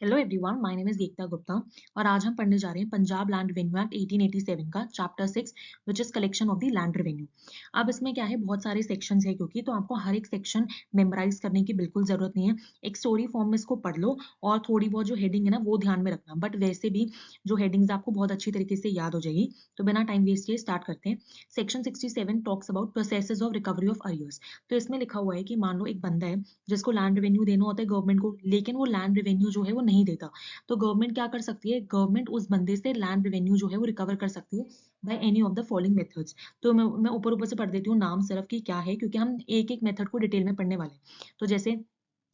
Hello everyone, my name is Ekta Gupta और आज हम पढ़ने जा रहे हैं पंजाब लैंड रेवेन्यू एक्ट 1887 का chapter 6 which is collection of the land revenue. अब इसमें क्या है, बहुत सारे सेक्शंस है क्योंकि तो आपको हर एक सेक्शन मेमोराइज करने की बिल्कुल जरूरत नहीं है। एक स्टोरी फॉर्म में इसको पढ़ लो और थोड़ी बहुत जो हेडिंग है ना वो ध्यान में रखना, बट वैसे भी जो हेडिंग्स आपको बहुत अच्छी तरीके से याद हो जाएगी। तो बिना टाइम वेस्ट किए स्टार्ट करते हैं। Section 67 talks about processes of recovery of arrears. तो इसमें लिखा हुआ है कि मान लो एक बंदा है जिसको लैंड रेवेन्यू देना होता है गवर्नमेंट को, लेकिन वो लैंड रेवेन्यू जो है वो नहीं देता। तो गवर्नमेंट क्या कर सकती है, गवर्नमेंट उस बंदे से लैंड रेवेन्यू जो है वो रिकवर कर सकती है by any of the following methods. तो मैं ऊपर ऊपर से पढ़ देती हूँ नाम सिर्फ कि क्या है, क्योंकि हम एक एक मेथड को डिटेल में पढ़ने वाले हैं। तो जैसे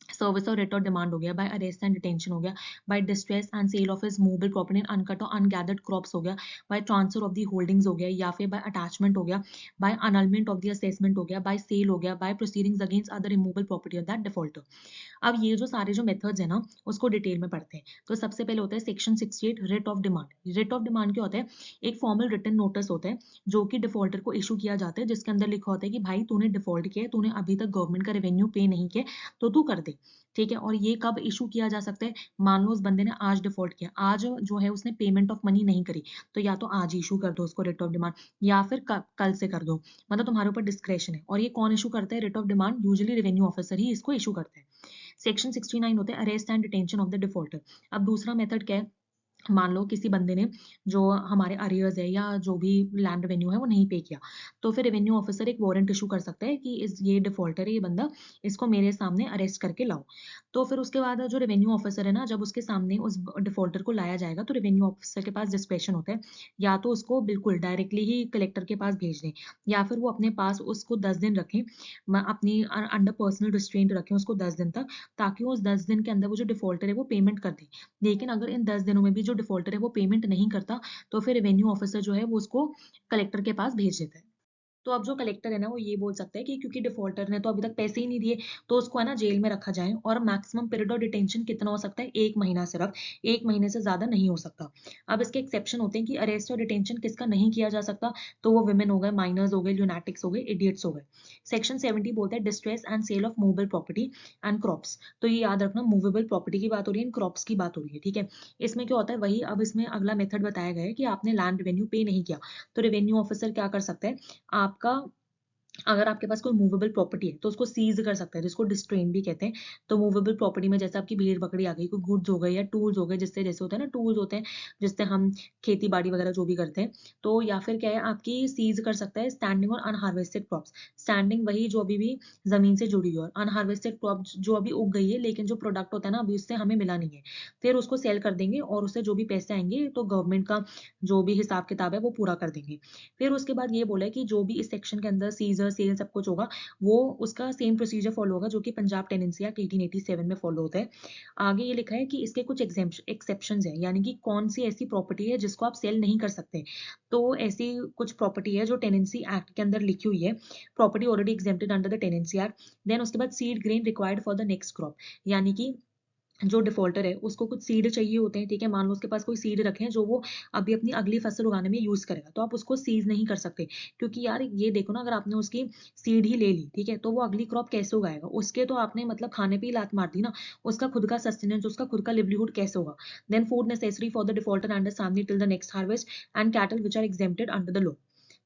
सर्विस और रेट और डिमांड हो गया, बाय अरेस्ट एंड डिटेंशन हो गया, by distress and sale of his movable property and uncut or ungathered crops हो गया, by transfer of the holdings हो गया, या फिर बाय अटैचमेंट हो गया, by annulment of the assessment हो गया, बाय सेल हो गया, by proceedings against other removal property of that defaulter. अब ये जो सारे जो मेथड्स है ना उसको डिटेल में पढ़ते हैं। तो सबसे पहले होता है section 68 writ of demand. Writ of demand क्या होता है, एक फॉर्मल रिटन नोटिस होता है जो कि डिफॉल्टर को इशू किया जाता है, जिसके अंदर लिखा होता है कि भाई तूने डिफॉल्ट किया है, तूने अभी तक गवर्नमेंट का रेवेन्यू पे नहीं किया, तो तू कर दे। ठीक है, और ये कब इशू किया जा सकता है, मान लो उस बंदे ने आज डिफॉल्ट किया, आज जो है उसने पेमेंट ऑफ मनी नहीं करी, तो या तो आज इशू कर दो उसको रिट ऑफ डिमांड, या फिर कल से कर दो। मतलब तुम्हारे ऊपर डिस्क्रेशन है। और ये कौन इशू करता है writ of demand, usually revenue officer ही इसको इशू करता है। सेक्शन 69 होता है arrest and detention of the defaulter. अब दूसरा मेथड क्या है, मान लो किसी बंदे ने जो हमारे अरियर्स है या जो भी लैंड रेवेन्यू है वो नहीं पे किया, तो फिर रेवेन्यू ऑफिसर एक वारंट इशू कर सकता है कि इस ये डिफॉल्टर है ये बंदा, इसको मेरे सामने अरेस्ट करके लाओ। तो फिर उसके बाद जो रेवेन्यू ऑफिसर है ना, जब उसके सामने उस डिफॉल्टर को लाया जाएगा तो रेवेन्यू ऑफिसर के पास डिस्क्रेशन होता है, या तो उसको बिल्कुल डायरेक्टली ही कलेक्टर के पास भेज दें, या फिर वो अपने पास उसको 10 दिन रखें, अपनी अंडर पर्सनल रिस्ट्रेंट रखें उसको 10 दिन तक, ताकि वो उस 10 दिन के अंदर वो जो डिफॉल्टर है वो पेमेंट कर दे। लेकिन अगर इन 10 दिनों में भी जो डिफॉल्टर है वो पेमेंट नहीं करता, तो फिर रेवेन्यू ऑफिसर जो है वो उसको कलेक्टर के पास भेज देता है। तो अब जो कलेक्टर है ना वो ये बोल सकता है कि क्योंकि डिफॉल्टर ने तो अभी तक पैसे ही नहीं दिए, तो उसको है ना जेल में रखा जाए। और मैक्सिमम पीरियड ऑफ डिटेंशन कितना हो सकता है, 1 महीना, सिर्फ 1 महीने से ज्यादा नहीं हो सकता। अब इसके एक्सेप्शन होते हैं कि अरेस्ट और डिटेंशन किसका नहीं किया जा सकता, तो वो विमेन हो गए, माइनर्स हो गए, ल्यूनाटिक्स हो गए, इडियट्स हो गए। सेक्शन 70 बोलता है distress and sale of movable property and crops. तो ये याद रखना, मूवेबल प्रॉपर्टी की बात हो रही है, क्रॉप्स की बात हो रही है। ठीक है, इसमें क्या होता है वही, अब इसमें अगला मेथड बताया गया है कि आपने लैंड रेवेन्यू पे नहीं किया, तो रेवेन्यू ऑफिसर क्या कर सकता है, आपका अगर आपके पास कोई मूवेबल प्रॉपर्टी है तो उसको सीज कर सकता है, जिसको डिस्ट्रेन भी कहते हैं। तो मूवेबल प्रॉपर्टी में जैसे आपकी भेड़ बकरी आ गई, कोई गुड्स हो गए या टूल्स हो गए, जिससे जैसे होता है ना, टूल्स होते हैं जिससे हम खेती बाड़ी वगैरह जो भी करते हैं। तो या फिर क्या है, आपकी सीज कर सकता है स्टैंडिंग और अनहार्वेस्टेड क्रॉप्स। स्टैंडिंग वही जो अभी भी जमीन से जुड़ी हुई है, और अनहार्वेस्टेड क्रॉप जो अभी उग गई है लेकिन जो प्रोडक्ट होता है ना अभी उससे हमें मिला नहीं है, फिर उसको सेल कर देंगे और उससे जो भी पैसे आएंगे तो गवर्नमेंट का जो भी हिसाब किताब है वो पूरा कर देंगे। फिर उसके बाद ये बोला है कि जो भी इस सेक्शन के अंदर सीजर सेल सब कुछ होगा, वो उसका सेम प्रोसीजर फॉलो होगा जो कि पंजाब टेनेंसी एक्ट 1887 में फॉलो होता है। आगे ये लिखा है कि इसके कुछ एक्सेप्शंस हैं, यानी कि कौन सी ऐसी प्रॉपर्टी है जिसको आप सेल नहीं कर सकते। तो ऐसी कुछ प्रॉपर्टी है जो टेनेंसी एक्ट के अंदर लिखी हुई है, property already exempted under the tenancy act. Then उसके बाद seed grain required for the next crop, यानी कि जो डिफॉल्टर है उसको कुछ सीड चाहिए होते हैं। ठीक है, मान लो उसके पास कोई सीड रखे हैं जो वो अभी अपनी अगली फसल उगाने में यूज करेगा, तो आप उसको सीज नहीं कर सकते, क्योंकि यार ये देखो ना, अगर आपने उसकी सीड ही ले ली, ठीक है, तो वो अगली क्रॉप कैसे उगाएगा, उसके तो आपने मतलब खाने पे ही लात मार दी ना, उसका खुद का सस्टेनेंस, उसका खुद का लिवलीहुड कैसे होगा। Then food necessary for the defaulter under सामनी till the next harvest and cattle which are exempted under the law.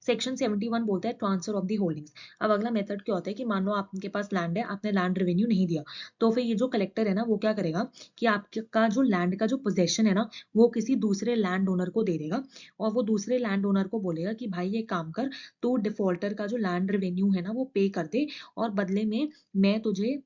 Section 71 बोलता है ट्रांसफर ऑफ दी होल्डिंग्स। अब अगला मेथड क्या होता है कि मान लो आपके पास लैंड है, आपने लैंड रेवेन्यू नहीं दिया, तो फिर ये जो कलेक्टर है ना वो क्या करेगा कि आपका जो लैंड का जो पोजेशन है ना वो किसी दूसरे लैंड ओनर को दे देगा, और वो दूसरे लैंड ओनर को बोलेगा कि भाई ये काम कर, तू डिफॉल्टर का जो लैंड रेवेन्यू है ना वो पे कर दे, और बदले में मैं तुझे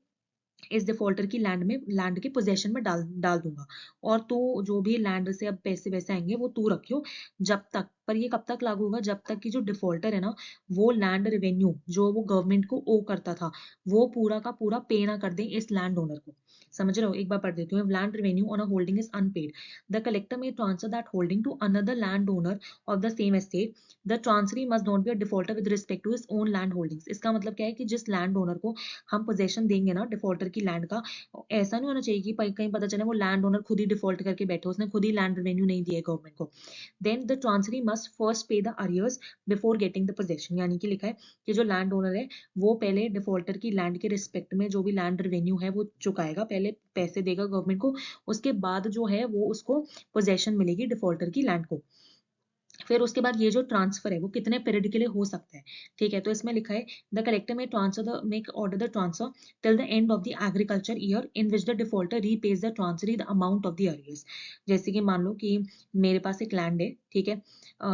इस डिफॉल्टर की लैंड के पोजेशन में डाल डाल दूंगा, और तो जो भी लैंड से अब पैसे वैसे आएंगे वो तू रखियो जब तक। पर ये कब तक लागू होगा, जब तक कि जो डिफॉल्टर है ना वो लैंड रेवेन्यू जो वो गवर्नमेंट को ओ करता था वो पूरा का पूरा पे ना कर दे इस लैंड ओनर को। समझ रहे हो, एक बार पढ़ देती हूँ। Land revenue on a holding is unpaid, the collector may transfer that holding to another land owner of the same estate, the transferee must not be a defaulter with respect to his own land holdings. इसका मतलब क्या है कि जिस land owner को हम possession देंगे ना डिफॉल्टर की लैंड का, ऐसा नहीं होना चाहिए कि कहीं पता चले वो लैंड ओनर खुद ही डिफॉल्ट करके बैठे, उसने खुद ही लैंड रेवेन्यू नहीं दिया गवर्नमेंट को। Then the transferee must first pay the arrears before getting the possession, यानी कि लिखा है कि जो लैंड ओनर है वो पहले डिफॉल्टर की लैंड के रिस्पेक्ट में जो भी लैंड रेवेन्यू है वो चुकाएगा पहले, पहले पैसे देगा गवर्नमेंट को, उसके बाद जो है वो उसको पोजेशन मिलेगी डिफॉल्टर की लैंड को। फिर उसके बाद ये जो ट्रांसफर है वो कितने पीरियड के लिए हो सकता है, ठीक है। तो इसमें लिखा है the collector may transfer the make order the transfer till the end of the agriculture year in which the defaulter रीपेज the transferee the amount of the arrears. जैसे कि मान लो कि मेरे पास एक लैंड है, ठीक है,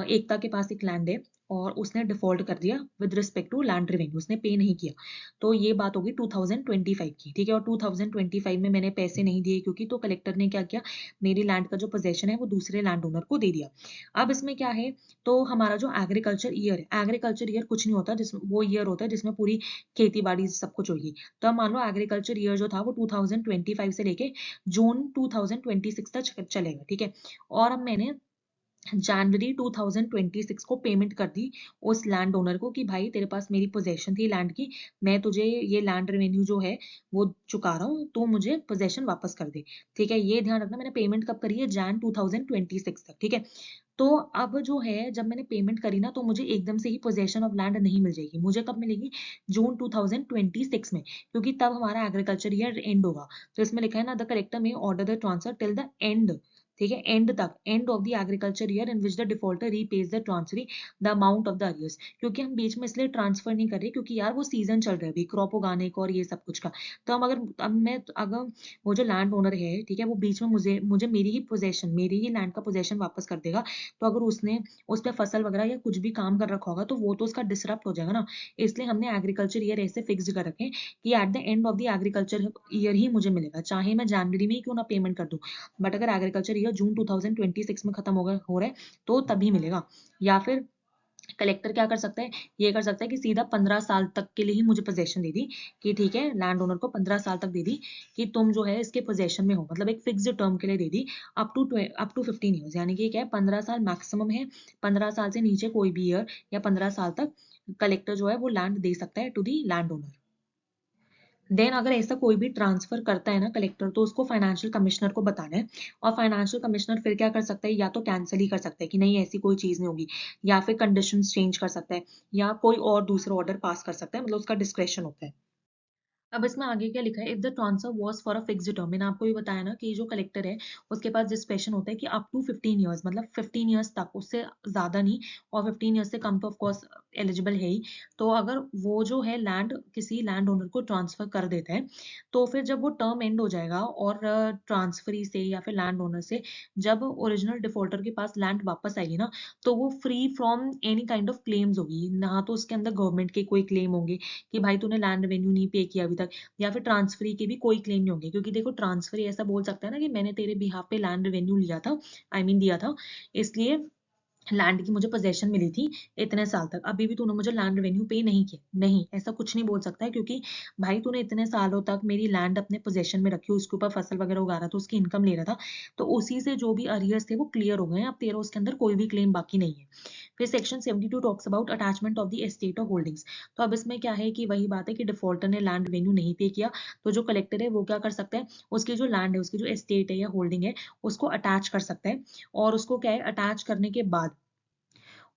एकता के पास एक लैंड है और उसने डिफॉल्ट कर दिया with respect to land revenue, उसने पे नहीं किया। तो ये बात होगी 2025 की, ठीक है। और 2025 में मैंने पैसे नहीं दिए क्योंकि, तो कलेक्टर ने क्या किया, मेरी लैंड का जो पोजेशन है वो दूसरे लैंड ओनर को दे दिया। अब इसमें क्या है, तो हमारा जो एग्रीकल्चर ईयर है, एग्रीकल्चर ईयर कुछ नहीं होता, जिसमें वो ईयर होता है जिसमें पूरी खेती बाड़ी सब कुछ होगी। तो अब मान लो एग्रीकल्चर ईयर जो था वो 2025 से लेके जून 2026 तक चलेगा, ठीक है। और अब मैंने जनवरी 2026 को पेमेंट कर दी उस लैंड ओनर को कि भाई तेरे पास मेरी पोजेशन थी लैंड की, मैं तुझे ये लैंड रेवेन्यू जो है वो चुका रहा हूँ, तो मुझे पोजेशन वापस कर दे, ठीक है। ये ध्यान रखना, मैंने पेमेंट कब करी है, जैन 2026 तक, ठीक है। तो अब जो है जब मैंने पेमेंट करी ना, तो मुझे एकदम से ही पोजेशन ऑफ लैंड नहीं मिल जाएगी, मुझे कब मिलेगी, जून 2026 में, क्योंकि तब हमारा एग्रीकल्चर ईयर एंड होगा। तो इसमें लिखा है ना, द कलेक्टर में order the transfer till the end, ठीक है, एंड तक, and of the agriculture year in which the defaulter रीपेज the transferee the amount of the arrears. क्योंकि हम बीच में इसलिए ट्रांसफर नहीं कर रहे क्योंकि यार वो सीजन चल रहा है अभी क्रॉप उगाने का और ये सब कुछ का। तो हम अगर वो जो लैंड ओनर है, ठीक है, वो बीच में मुझे मुझे मेरी ही पोजेशन, मेरी ही लैंड का पोजेशन वापस कर देगा, तो अगर उसने उस पर फसल वगैरह या कुछ भी काम कर रखा होगा तो वो तो उसका डिसरप्ट हो जाएगा ना। इसलिए हमने एग्रीकल्चर ईयर ऐसे फिक्स कर रखे कि at the end of the agriculture year ही मुझे मिलेगा, चाहे मैं जनवरी में ही क्यों ना पेमेंट कर दूं, बट अगर एग्रीकल्चर ईयर जून 2026 में खत्म हो रहा है तो तभी मिलेगा। या फिर कलेक्टर क्या कर सकता है, ये कर सकता है कि सीधा 15 साल तक के लिए ही मुझे पोजेशन दे दी, कि ठीक है, लैंड ओनर को 15 साल तक दे दी कि तुम जो है इसके पोजेशन में हो, मतलब एक फिक्स्ड टर्म के लिए दे दी, अप टू 15 ईयर्स, यानी कि क्या है, 15 साल मैक्सिमम है, 15 साल से नीचे कोई भी ईयर या 15 साल तक कलेक्टर जो है वो लैंड दे सकता है to the land owner. Then अगर ऐसा कोई भी ट्रांसफर करता है ना कलेक्टर, तो उसको फाइनेंशियल कमिश्नर को बताना है, और फाइनेंशियल कमिश्नर फिर क्या कर सकता है, या तो कैंसिल ही कर सकता है कि नहीं ऐसी कोई चीज नहीं होगी, या फिर कंडीशंस चेंज कर सकता है, या कोई और दूसरा ऑर्डर पास कर सकता है, मतलब उसका डिस्क्रेशन होता है। अब इसमें आगे क्या लिखा है, if the transfer was for a fixed term, मैंने आपको ये बताया ना कि जो कलेक्टर है उसके पास डिस्क्रेशन होता है कि अप टू 15 ईयर्स, मतलब 15 ईयर्स तक, उससे ज्यादा नहीं, और 15 ईयर्स से कम तो ऑफ कोर्स एलिजिबल है ही। तो अगर वो जो है लैंड किसी लैंड ओनर को ट्रांसफर कर देता है, तो फिर जब वो टर्म एंड हो जाएगा और ट्रांसफरी से या फिर लैंड ओनर से जब ओरिजिनल डिफॉल्टर के पास लैंड वापस आएगी ना, तो वो free from any kind of claims होगी ना, तो उसके अंदर गवर्नमेंट के कोई क्लेम होंगे कि भाई तूने लैंड रेवेन्यू नहीं पे किया अभी तक, या फिर ट्रांसफरी के भी कोई क्लेम नहीं होंगे, क्योंकि देखो ट्रांसफरी ऐसा बोल सकता है ना कि मैंने तेरे बिहाफ पे लैंड रेवेन्यू लिया था, आई मीन दिया था, इसलिए लैंड की मुझे पोजेशन मिली थी इतने साल तक, अभी भी तूने मुझे लैंड रेवेन्यू पे नहीं किया, नहीं, ऐसा कुछ नहीं बोल सकता है, क्योंकि भाई तूने इतने सालों तक मेरी लैंड अपने पोजेशन में रखी, उसके ऊपर फसल वगैरह उगा रहा था, उसकी इनकम ले रहा था, तो उसी से जो भी अरियर्स थे वो क्लियर हो गए हैं, अब तेरा उसके अंदर कोई भी क्लेम बाकी नहीं है। फिर section 72 talks about attachment of the estate of holdings. तो अब इसमें क्या है कि वही बात है कि डिफॉल्टर ने लैंड रेवेन्यू नहीं पे किया, तो जो कलेक्टर है वो क्या कर सकता है, उसकी जो लैंड है, उसकी जो एस्टेट है या होल्डिंग है, उसको अटैच कर सकता है, और उसको क्या है, अटैच करने के बाद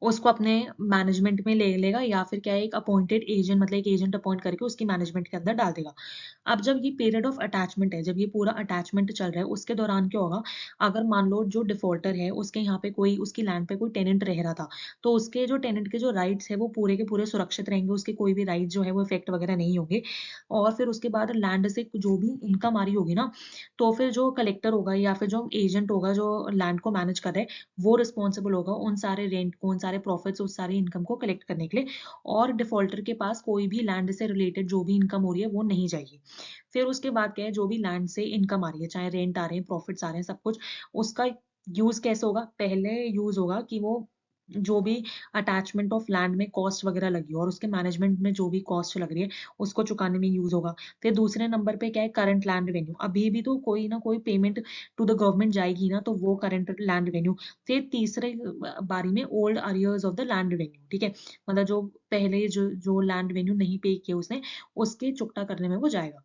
उसको अपने मैनेजमेंट में ले लेगा, या फिर क्या है, एक अपॉइंटेड एजेंट, मतलब एक एजेंट अपॉइंट करके उसकी मैनेजमेंट के अंदर डाल देगा। अब जब ये पीरियड ऑफ अटैचमेंट है, जब ये पूरा अटैचमेंट चल रहा है, उसके दौरान क्या होगा, अगर मान लो जो डिफॉल्टर है उसके यहाँ पे कोई, उसकी लैंड पे कोई टेनेंट रह रहा था, तो उसके जो टेनेंट के जो राइट्स है वो पूरे के पूरे सुरक्षित रहेंगे, उसके कोई भी राइट जो है वो इफेक्ट वगैरह नहीं होंगे। और फिर उसके बाद लैंड से जो भी इनकम आ रही होगी ना, तो फिर जो कलेक्टर होगा या फिर जो एजेंट होगा जो लैंड को मैनेज कर रहा है, वो रिस्पॉन्सिबल होगा उन सारे रेंट को, उन सारे प्रॉफिट्स, उस सारी इनकम को कलेक्ट करने के लिए, और डिफॉल्टर के पास कोई भी लैंड से रिलेटेड जो भी इनकम हो रही है वो नहीं जाएगी। फिर उसके बाद क्या है, जो भी लैंड से इनकम आ रही है, चाहे रेंट आ रहे हैं, प्रॉफिट्स आ रहे हैं, सब कुछ, उसका यूज कैसे होगा, पहले यूज होगा कि वो जो भी अटैचमेंट ऑफ लैंड में कॉस्ट वगैरह लगी और उसके मैनेजमेंट में जो भी कॉस्ट लग रही है उसको चुकाने में यूज होगा। फिर दूसरे नंबर पे क्या है, करंट लैंड रेवेन्यू, अभी भी तो कोई ना कोई पेमेंट टू द गवर्नमेंट जाएगी ना, तो वो करंट लैंड रेवेन्यू। फिर तीसरे बारी में old arrears of the land revenue, ठीक है, मतलब जो पहले जो लैंड रेवेन्यू नहीं पे किया उसने, उसके चुकता करने में वो जाएगा।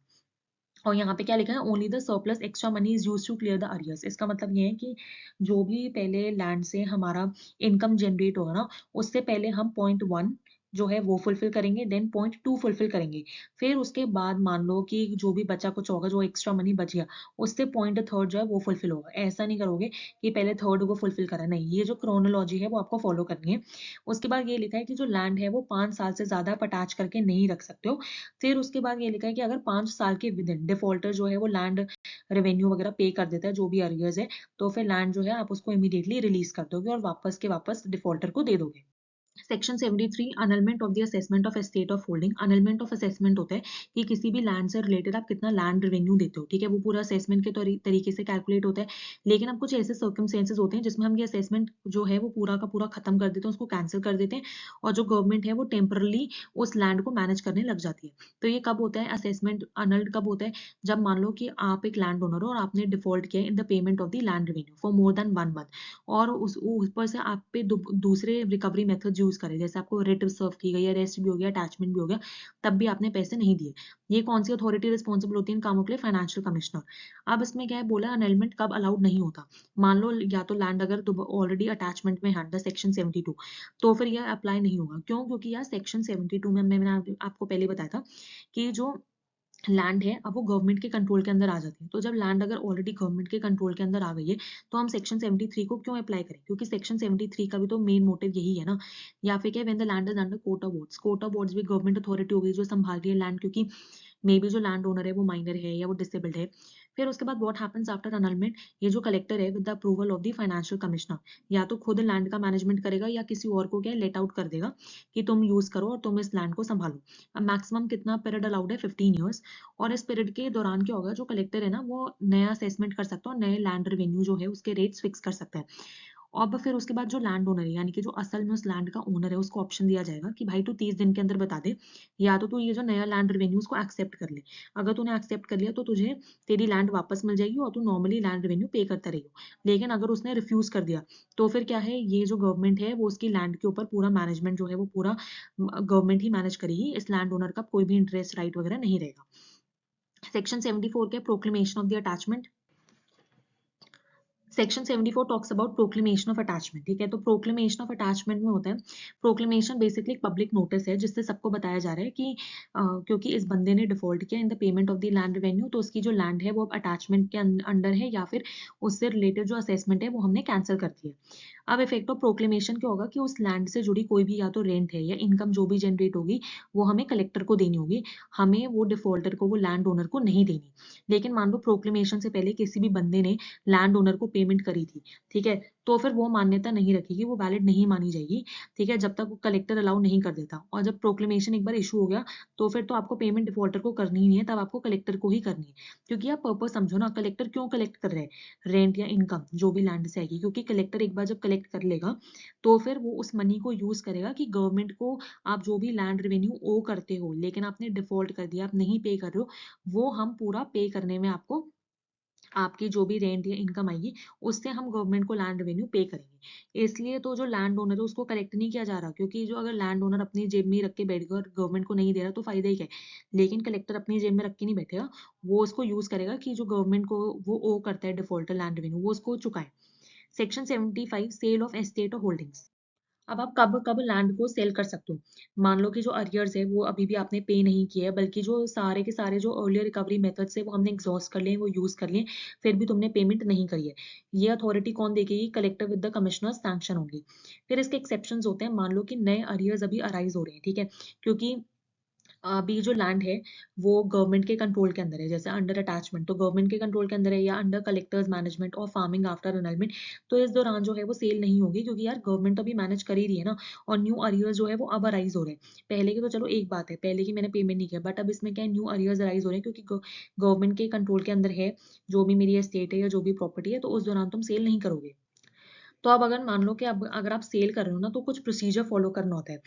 और यहाँ पे क्या लिखा है, only the surplus extra money is use to clear the arrears. इसका मतलब ये है कि जो भी पहले लैंड से हमारा इनकम जनरेट होगा ना, उससे पहले हम 0.1 जो है वो फुलफिल करेंगे, देन पॉइंट 2 फुलफिल करेंगे। फिर उसके बाद मान लो कि जो भी बचा कुछ होगा, जो एक्स्ट्रा मनी बच गया, उससे पॉइंट थर्ड जो है वो फुलफिल होगा। ऐसा नहीं करोगे कि पहले थर्ड को फुलफिल करा, नहीं, ये जो क्रोनोलॉजी है वो आपको फॉलो करनी है। उसके बाद ये लिखा है कि जो लैंड है वो 5 साल से ज़्यादा आप अटैच करके नहीं रख सकते हो। फिर उसके बाद ये लिखा है कि अगर 5 साल के विदिन डिफ़ॉल्टर जो है वो लैंड रेवेन्यू वगैरह पे कर देता है, जो भी अर्रियर्स है, तो फिर लैंड जो है आप उसको इमीडिएटली रिलीज़ कर दोगे और वापस के वापस डिफ़ॉल्टर को दे दोगे। Section 73 अनलमेंट of the assessment of estate of holding. अनलमेंट of assessment होता है कि किसी भी लैंड से रिलेटेड आप कितना लैंड रेवेन्यू देते हो, ठीक है, वो पूरा असेसमेंट के तरीके से कैलकुलेट होता है। लेकिन अब कुछ ऐसे सर्कमस्टेंसेस होते हैं जिसमें हम ये असेसमेंट जो है वो पूरा का पूरा खत्म कर देते हैं, उसको कैंसिल कर देते हैं, और जो गवर्नमेंट है वो टेम्परली उस लैंड को मैनेज करने लग जाती है। तो ये कब होता है असेसमेंट अनल्ड, कब होता है, जब मान लो कि आप एक लैंड ओनर हो और आपने डिफॉल्ट किया in the payment of the land revenue for more than 1 month, और उस ऊपर से आप पे दूसरे रिकवरी मेथड यूज करें, जैसे आपको रिट सर्व की गई, अरेस्ट भी हो गया, अटैचमेंट भी हो गया, तब भी आपने पैसे नहीं दिए। ये कौन सी अथॉरिटी रिस्पॉन्सिबल होती है इन कामों के लिए? Financial commissioner. अब इसमें क्या है बोला, अनएलमेंट कब अलाउड नहीं होता, मान लो या तो लैंड अगर ऑलरेडी अटैचमेंट में है अंडर सेक्शन 72, तो फिर यह अप्लाई नहीं होगा। क्यों? क्योंकि यार सेक्शन 72 में मैंने आपको पहले बताया था कि जो लैंड है अब वो गवर्नमेंट के कंट्रोल के अंदर आ जाती है। तो जब लैंड अगर ऑलरेडी गवर्नमेंट के कंट्रोल के अंदर आ गई है, तो हम सेक्शन 73 को क्यों अप्लाई करें? क्योंकि सेक्शन 73 का भी तो मेन मोटिव यही है ना। या फिर क्या, when the land is under court of wards, court of wards भी गवर्नमेंट अथॉरिटी हो गई जो संभाल रही है लैंड, क्योंकि मे बी जो लैंड ओनर है वो माइनर है या वो डिसेबल्ड है। फिर उसके बाद व्हाट हैपेंस आफ्टर अनलमेंट, ये जो कलेक्टर है with the approval of the financial commissioner, या तो खुद लैंड का मैनेजमेंट करेगा या किसी और को क्या लेट आउट कर देगा कि तुम यूज करो और तुम इस लैंड को संभालो। अब मैक्सिमम कितना पीरियड अलाउड है? 15 ईयर्स। और इस पीरियड के दौरान क्या होगा, जो कलेक्टर है ना वो नया असेसमेंट कर सकता है और नए लैंड रेवेन्यू जो है उसके रेट्स फिक्स कर सकता है। अब फिर उसके बाद जो लैंड ओनर है, यानी कि जो असल में उस लैंड का ओनर है, उसको ऑप्शन दिया जाएगा कि भाई तू 30 दिन के अंदर बता दे, या तो तू ये जो नया लैंड रेवेन्यू उसको एक्सेप्ट कर ले। अगर तूने एक्सेप्ट कर लिया तो तुझे तेरी लैंड वापस मिल जाएगी और तू नॉर्मली लैंड रेवेन्यू पे करता रहेगा। लेकिन अगर उसने रिफ्यूज कर दिया, तो फिर क्या है, ये जो गवर्नमेंट है वो उसकी लैंड के ऊपर पूरा मैनेजमेंट जो है वो पूरा गवर्नमेंट ही मैनेज करेगी, इस लैंड ओनर का कोई भी इंटरेस्ट राइट वगैरह नहीं रहेगा। सेक्शन 74 के proclamation of the attachment. Section 74 talks about proclamation of attachment, ठीक है। तो प्रोक्लेमेशन ऑफ अटैचमेंट में होता है, प्रोक्लेमेशन बेसिकली एक पब्लिक नोटिस है जिससे सबको बताया जा रहा है कि क्योंकि इस बंदे ने डिफॉल्ट किया in the payment of the land revenue, तो उसकी जो लैंड है वो अब अटैचमेंट के अंडर है, या फिर उससे रिलेटेड जो असेसमेंट है वो हमने कैंसिल कर दी है। अब इफेक्ट ऑफ प्रोक्लेमेशन क्या होगा कि उस लैंड से जुड़ी कोई भी या तो रेंट है या इनकम जो भी जनरेट होगी वो हमें कलेक्टर को देनी होगी, हमें वो डिफॉल्टर को, वो लैंड ओनर को नहीं देनी। लेकिन मान लो प्रोक्लेमेशन से पहले किसी भी बंदे ने लैंड ओनर को पेमेंट करी थी, ठीक है, तो फिर वो मान्यता नहीं रखेगी, वो वैलिड नहीं मानी जाएगी, ठीक है, जब तक वो कलेक्टर अलाउ नहीं कर देता। और जब प्रोक्लेमेशन एक बार इशू हो गया, तो फिर तो आपको पेमेंट डिफॉल्टर को करनी ही नहीं है, तब आपको कलेक्टर को ही करनी है। क्योंकि आप पर्पस समझो ना, कलेक्टर क्यों कलेक्ट कर रहे हैं रेंट या इनकम जो भी लैंड से आएगी? क्योंकि कलेक्टर एक बार जब कलेक्ट कर लेगा, तो फिर वो उस मनी को यूज करेगा कि गवर्नमेंट को आप जो भी लैंड रेवेन्यू ओ करते हो लेकिन आपने डिफॉल्ट कर दिया, आप नहीं पे कर रहे हो, वो हम पूरा पे करने में आपको, आपकी जो भी रेंट या इनकम आएगी उससे हम गवर्नमेंट को लैंड रेवेन्यू पे करेंगे। इसलिए तो जो लैंड ओनर है उसको कलेक्ट नहीं किया जा रहा, क्योंकि जो अगर लैंड ओनर अपनी जेब में ही रख के बैठ गया और गवर्नमेंट को नहीं दे रहा तो फायदा ही क्या है। लेकिन कलेक्टर अपनी जेब में रख के नहीं बैठेगा, वो उसको यूज करेगा कि जो गवर्नमेंट को वो ओ करता है डिफॉल्टर लैंड रेवेन्यू, वो उसको चुकाए। सेक्शन 75 सेल ऑफ एस्टेट और होल्डिंग्स। अब आप कब कब लैंड को सेल कर सकते हो? मान लो कि जो अरियर्स है वो अभी भी आपने पे नहीं किए है, बल्कि जो सारे के सारे जो अर्लियर रिकवरी मेथड्स है वो हमने एग्जॉस्ट कर लिए, वो यूज कर लिए, फिर भी तुमने पेमेंट नहीं करी है। ये अथॉरिटी कौन देगी? Collector with the commissioner sanction होंगी। फिर इसके एक्सेप्शंस होते हैं, मान लो कि नए अरियर्स अभी अराइज हो रहे हैं, ठीक है, क्योंकि अभी जो लैंड है वो गवर्नमेंट के कंट्रोल के अंदर है, जैसे अंडर अटैचमेंट तो गवर्नमेंट के कंट्रोल के अंदर है, या अंडर कलेक्टर्स मैनेजमेंट और फार्मिंग आफ्टर अनलमेंट, तो इस दौरान जो है वो सेल नहीं होगी, क्योंकि यार गवर्नमेंट तो अभी मैनेज कर ही रही है ना। और न्यू अरियर्स जो है वो अब अराइज हो रहे हैं। पहले की तो चलो एक बात है, पहले की मैंने पेमेंट नहीं किया, बट अब इसमें क्या है, न्यू अरियर्स अराइज हो रहे हैं, क्योंकि गवर्नमेंट के कंट्रोल के अंदर है जो भी मेरी एस्टेट है या जो भी प्रॉपर्टी है, तो उस दौरान तुम सेल नहीं करोगे। तो अब अगर मान लो कि अब अगर आप सेल कर रहे हो ना, तो कुछ प्रोसीजर फॉलो करना होता है।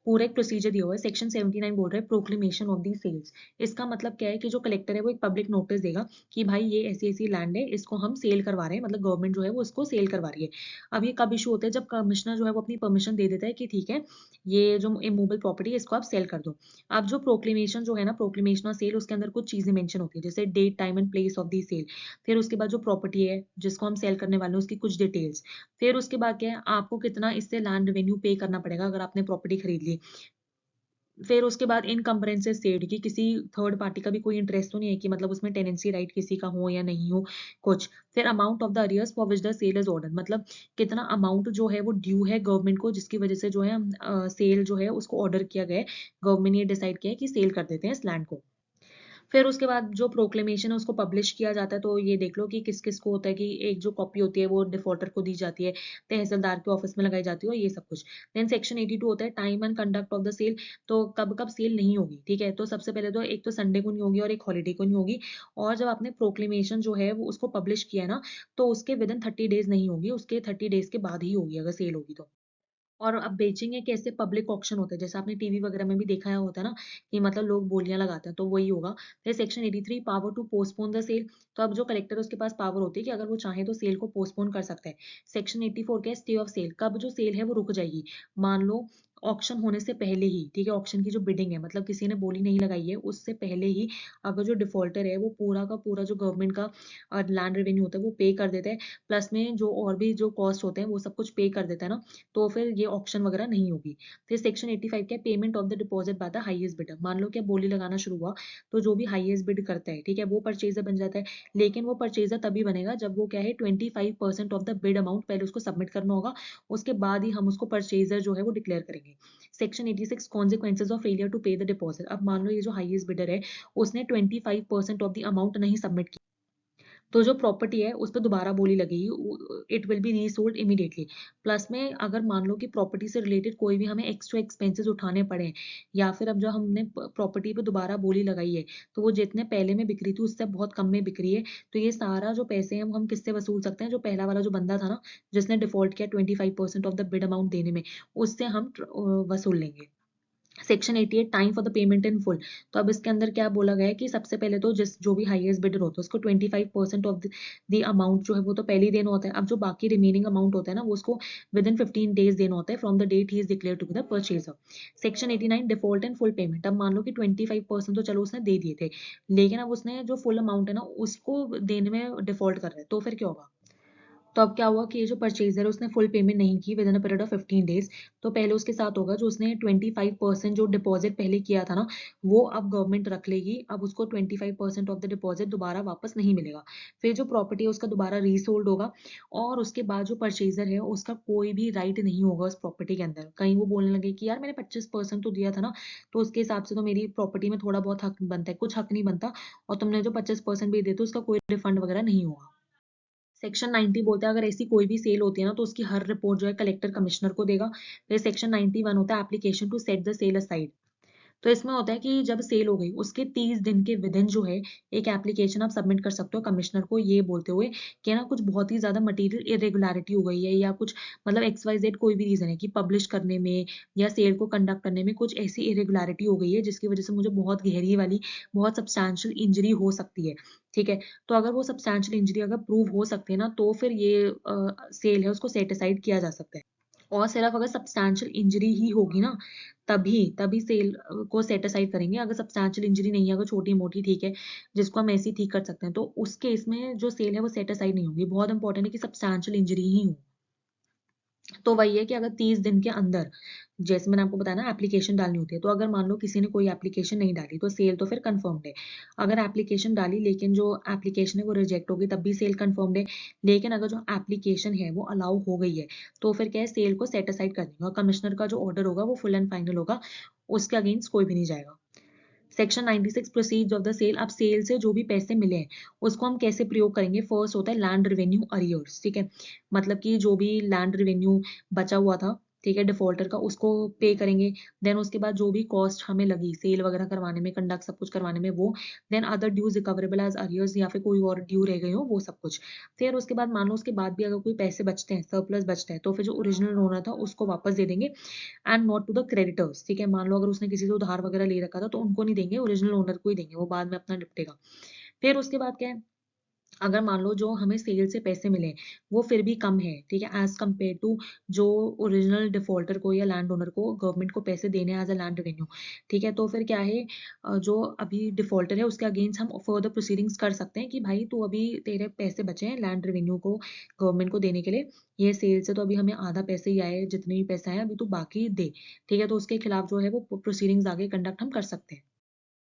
पूरा एक प्रोसीजर दिया हुआ है, सेक्शन 79 बोल रहा है प्रोक्लेमेशन ऑफ दी सेल्स। इसका मतलब क्या है कि जो कलेक्टर है वो एक पब्लिक नोटिस देगा कि भाई ये ऐसी ऐसी लैंड है, इसको हम सेल करवा रहे हैं, मतलब गवर्नमेंट जो है वो इसको सेल करवा रही है। अब ये कब इशू होता है? जब कमिश्नर जो है वो अपनी परमिशन दे देता है कि ठीक है, ये जो इमूवेबल प्रॉपर्टी है इसको आप सेल कर दो। अब जो प्रोक्लेमेशन जो है ना, प्रोक्लेमेशन ऑफ सेल, उसके अंदर कुछ चीजें मेंशन होती है, जैसे date, time and place of the sale. फिर उसके बाद जो प्रॉपर्टी है जिसको हम सेल करने वाले हैं उसकी कुछ डिटेल्स। फिर उसके बाद क्या है, आपको कितना इससे लैंड रेवेन्यू पे करना पड़ेगा अगर आपने प्रॉपर्टी खरीद ली। फिर उसके बाद इनकम्बरेंसेस सेड की किसी थर्ड पार्टी का भी कोई इंटरेस्ट तो नहीं है कि मतलब उसमें टेनेंसी राइट किसी का हो या नहीं हो कुछ। फिर amount of the arrears for which the sale is order, मतलब कितना अमाउंट जो है वो ड्यू है गवर्नमेंट को, जिसकी वजह से जो है सेल जो है उसको ऑर्डर किया गया है, गवर्नमेंट ने ये डिसाइड किया है कि सेल कर देते हैं इस लैंड को। फिर उसके बाद जो प्रोक्लेमेशन है उसको पब्लिश किया जाता है, तो ये देख लो कि किस किस को होता है कि एक जो कॉपी होती है वो डिफॉल्टर को दी जाती है, तहसीलदार के ऑफिस में लगाई जाती है और ये सब कुछ। देन सेक्शन 82 होता है time and conduct of the sale, तो कब कब सेल नहीं होगी, ठीक है। तो सबसे पहले तो एक तो संडे को नहीं होगी और एक हॉलीडे को नहीं होगी, और जब आपने प्रोक्लेमेशन जो है वो उसको पब्लिश किया है ना, तो उसके विद इन 30 डेज नहीं होगी, उसके 30 डेज के बाद ही होगी अगर सेल होगी तो। और अब बेचेंगे कैसे, पब्लिक ऑक्शन होता है, जैसे आपने टीवी वगैरह में भी देखा होता है ना कि मतलब लोग बोलियां लगाते हैं, तो वही होगा। फिर section 83 power to postpone the sale, तो अब जो कलेक्टर है उसके पास पावर होती है कि अगर वो चाहे तो सेल को पोस्टपोन कर सकता है। सेक्शन 84 क्या है, स्टे ऑफ सेल, कब जो सेल है वो रुक जाएगी, मान लो ऑक्शन होने से पहले ही, ठीक है, ऑक्शन की जो बिडिंग है मतलब किसी ने बोली नहीं लगाई है उससे पहले ही अगर जो डिफॉल्टर है वो पूरा का पूरा जो गवर्नमेंट का लैंड रेवेन्यू होता है वो पे कर देता है, प्लस में जो और भी जो कॉस्ट होते हैं वो सब कुछ पे कर देता है ना, तो फिर ये ऑक्शन वगैरह नहीं होगी। फिर सेक्शन 85 क्या, payment of the deposit by the highest bidder, मान लो क्या बोली लगाना शुरू हुआ, तो जो भी हाईएस्ट बिड करता है, ठीक है, वो परचेजर बन जाता है। लेकिन वो परचेजर तभी बनेगा जब वो क्या है 25% ऑफ द बिड अमाउंट पहले उसको सबमिट करना होगा, उसके बाद ही हम उसको परचेजर जो है वो डिक्लेयर करेंगे। Section 86 consequences of failure to pay the deposit, अब मान लो ये जो हाईएस्ट बिडर है उसने 25% ऑफ द अमाउंट नहीं सबमिट किया, तो जो प्रॉपर्टी है उस पे दोबारा बोली लगेगी, it will be resold immediately. Plus में अगर मान लो कि प्रॉपर्टी से रिलेटेड कोई भी हमें एक्स्ट्रा एक्सपेंसेस उठाने पड़े, या फिर अब जो हमने प्रॉपर्टी पे दोबारा बोली लगाई है तो वो जितने पहले में बिक रही थी उससे बहुत कम में बिक रही है, तो ये सारा जो पैसे हैं वो हम किससे वसूल सकते हैं, जो पहला वाला जो बंदा था ना जिसने डिफॉल्ट किया 25% ऑफ द बिड अमाउंट देने में, उससे हम वसूल लेंगे। Section 88 time for the payment in full, तो अब इसके अंदर क्या बोला गया है कि सबसे पहले तो जिस जो भी हाईएस्ट बिडर होता है उसको 25% ऑफ द अमाउंट जो है वो तो पहले ही देना होता है, अब जो बाकी रिमेनिंग अमाउंट होता है ना वो उसको विद इन 15 डेज देना होता है from the date he is declare to be the purchaser. Section 89 default and full payment, अब मान लो कि 25% तो चलो उसने दे दिए थे, लेकिन अब उसने जो फुल अमाउंट है ना उसको देने में डिफॉल्ट कर रहा है, तो फिर क्या होगा। तो अब क्या हुआ कि ये जो परचेजर है उसने फुल पेमेंट नहीं की with in a period of 15 days, तो पहले उसके साथ होगा जो उसने 25% जो डिपॉजिट पहले किया था ना वो अब गवर्नमेंट रख लेगी, अब उसको 25% ऑफ द डिपॉजिट दोबारा वापस नहीं मिलेगा। फिर जो प्रॉपर्टी है उसका दोबारा रीसोल्ड होगा, और उसके बाद जो परचेजर है उसका कोई भी राइट नहीं होगा उस प्रॉपर्टी के अंदर, कहीं वो बोलने लगे कि यार मैंने 25% तो दिया था ना, तो उसके हिसाब से तो मेरी प्रॉपर्टी में थोड़ा बहुत हक बनता है, कुछ हक नहीं बनता, और तुमने जो 25% भी दिए थे उसका कोई रिफंड वगैरह नहीं होगा। सेक्शन 90 बोलता है अगर ऐसी कोई भी सेल होती है ना तो उसकी हर रिपोर्ट जो है कलेक्टर कमिश्नर को देगा। फिर सेक्शन 91 होता है application to set the sale aside, तो इसमें होता है कि जब सेल हो गई उसके 30 दिन के विदिन जो है एक एप्लीकेशन आप सबमिट कर सकते हो कमिश्नर को, ये बोलते हुए कि ना कुछ बहुत ही ज्यादा मटेरियल इरेगुलरिटी हो गई है या कुछ मतलब एक्स वाई जेड कोई भी रीजन है कि पब्लिश करने में या सेल को कंडक्ट करने में कुछ ऐसी इरेगुलरिटी हो गई है जिसकी वजह से मुझे बहुत गहरी वाली बहुत सब्सटैंशियल इंजरी हो सकती है, ठीक है। तो अगर वो सब्सटैंशियल इंजरी अगर प्रूव हो सकती है ना तो फिर ये सेल है उसको सेट असाइड किया जा सकता है। और सिर्फ अगर सब्सटैंशियल इंजरी ही होगी ना तभी तभी सेल को सेट असाइड करेंगे, अगर सब्सटैंशियल इंजरी नहीं है, अगर छोटी मोटी ठीक है जिसको हम ऐसे ही ठीक कर सकते हैं, तो उस केस में जो सेल है वो सेट असाइड नहीं होगी, बहुत इंपॉर्टेंट है कि सब्सटैंशियल इंजरी ही हो। तो वही है कि अगर 30 दिन के अंदर, जैसे मैंने आपको बताया ना एप्लीकेशन डालनी होती है, तो अगर मान लो किसी ने कोई एप्लीकेशन नहीं डाली तो सेल तो फिर कंफर्म्ड है। अगर एप्लीकेशन डाली लेकिन जो एप्लीकेशन है वो रिजेक्ट हो गई तब भी सेल कंफर्म्ड है। लेकिन अगर जो एप्लीकेशन है वो अलाउ हो गई है तो फिर क्या है सेल को सेट असाइड कर देंगे और कमिश्नर का जो ऑर्डर होगा वो फुल एंड फाइनल होगा, उसके अगेंस्ट कोई भी नहीं जाएगा। Section 96 proceeds of the sale, अब सेल से जो भी पैसे मिले हैं उसको हम कैसे प्रयोग करेंगे। फर्स्ट होता है लैंड रेवेन्यू अरियर्स, ठीक है, मतलब कि जो भी लैंड रेवेन्यू बचा हुआ था, ठीक है, डिफॉल्टर का, उसको पे करेंगे। देन उसके बाद जो भी कॉस्ट हमें लगी सेल वगैरह करवाने में, कंडक्ट सब कुछ करवाने में वो, then other dues recoverable as arrears या फिर कोई और ड्यू रह गई हो वो सब कुछ। फिर उसके बाद मान लो उसके बाद भी अगर कोई पैसे बचते हैं, सरप्लस बचता है, तो फिर जो ओरिजिनल ओनर था उसको वापस दे देंगे, and not to the creditors, ठीक है। मान लो अगर उसने किसी से उधार वगैरह ले रखा था तो उनको नहीं देंगे, ओरिजिनल ओनर को ही देंगे, वो बाद में अपना निपटेगा। फिर उसके बाद क्या है, अगर मान लो जो हमें सेल से पैसे मिले वो फिर भी कम है, ठीक है, एज कम्पेयर टू जो ओरिजिनल डिफॉल्टर को या लैंड ओनर को गवर्नमेंट को पैसे देने एज अ लैंड रेवेन्यू, ठीक है, तो फिर क्या है, जो अभी डिफॉल्टर है उसके अगेंस्ट हम फर्दर प्रोसीडिंग्स कर सकते हैं कि भाई तू अभी तेरे पैसे बचे हैं लैंड रेवेन्यू को गवर्नमेंट को देने के लिए, ये सेल से तो अभी हमें आधा पैसे ही आए, जितने भी पैसे आए अभी तू बाकी दे, ठीक है, तो उसके खिलाफ जो है वो प्रोसीडिंग्स आगे कंडक्ट हम कर सकते हैं।